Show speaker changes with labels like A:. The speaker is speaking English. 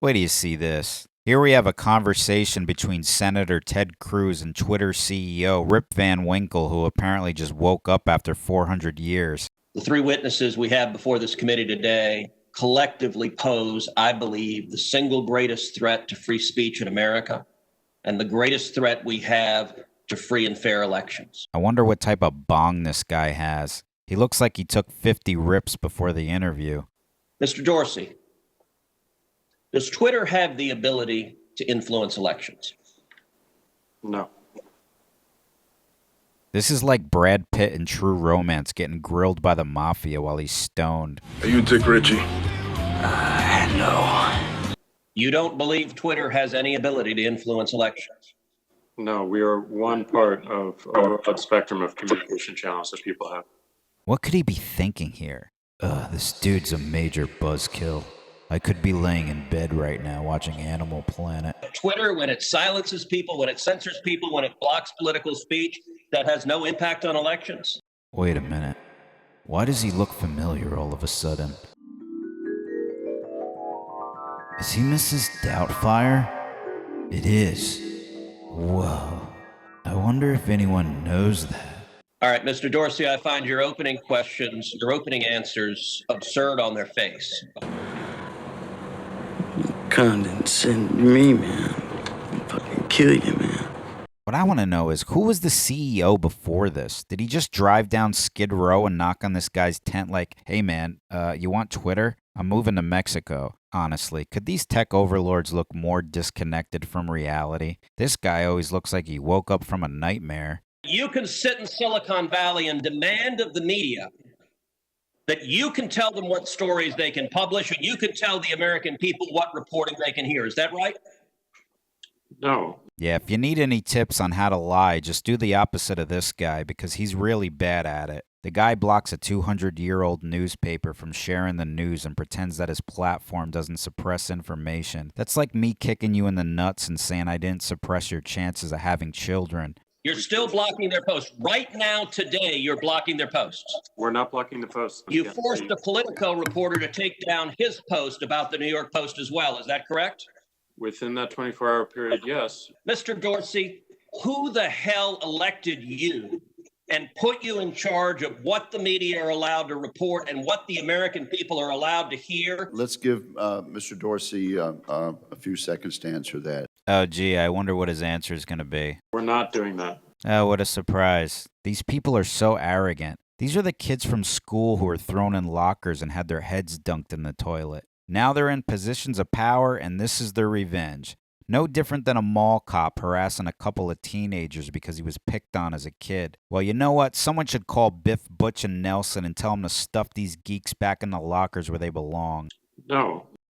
A: Wait till you see this. Here we have a conversation between Senator Ted Cruz and Twitter CEO Rip Van Winkle, who apparently just woke up after 400 years.
B: The three witnesses we have before this committee today collectively pose, I believe, the single greatest threat to free speech in America and the greatest threat we have to free and fair elections.
A: I wonder what type of bong this guy has. He looks like he took 50 rips before the interview.
B: Mr. Dorsey, does Twitter have the ability to influence elections?
C: No.
A: This is like Brad Pitt in True Romance getting grilled by the mafia while he's stoned.
D: Are you Dick Ritchie?
C: No.
B: You don't believe Twitter has any ability to influence elections?
C: No, we are one part of a broad spectrum of communication channels that people have.
A: What could he be thinking here? This dude's a major buzzkill. I could be laying in bed right now watching Animal Planet.
B: Twitter, when it silences people, when it censors people, when it blocks political speech, that has no impact on elections?
A: Wait a minute. Why does he look familiar all of a sudden? Is he Mrs. Doubtfire? It is. Whoa. I wonder if anyone knows that.
B: All right, Mr. Dorsey, I find your opening questions, your opening answers absurd on their face.
E: Condescend me, man. I'll fucking kill you, man.
A: What I want to know is, who was the CEO before this? Did he just drive down Skid Row and knock on this guy's tent like, hey man, you want Twitter? I'm moving to Mexico. Honestly, could these tech overlords look more disconnected from reality? This guy always looks like he woke up from a nightmare.
B: You can sit in Silicon Valley and demand of the media that you can tell them what stories they can publish and you can tell the American people what reporting they can hear. Is that right?
C: No.
A: Yeah, if you need any tips on how to lie, just do the opposite of this guy because he's really bad at it. The guy blocks a 200-year-old newspaper from sharing the news and pretends that his platform doesn't suppress information. That's like me kicking you in the nuts and saying I didn't suppress your chances of having children.
B: You're still blocking their posts. Right now, today, you're blocking their posts.
C: We're not blocking the posts.
B: You forced a Politico reporter to take down his post about the New York Post as well. Is that correct?
C: Within that 24-hour period, yes.
B: Mr. Dorsey, who the hell elected you and put you in charge of what the media are allowed to report and what the American people are allowed to hear?
F: Let's give Mr. Dorsey a few seconds to answer that.
A: Oh, gee, I wonder what his answer is going to be.
C: We're not doing that.
A: Oh, what a surprise. These people are so arrogant. These are the kids from school who were thrown in lockers and had their heads dunked in the toilet. Now they're in positions of power, and this is their revenge. No different than a mall cop harassing a couple of teenagers because he was picked on as a kid. Well, you know what? Someone should call Biff, Butch, and Nelson and tell them to stuff these geeks back in the lockers where they belong.
C: No.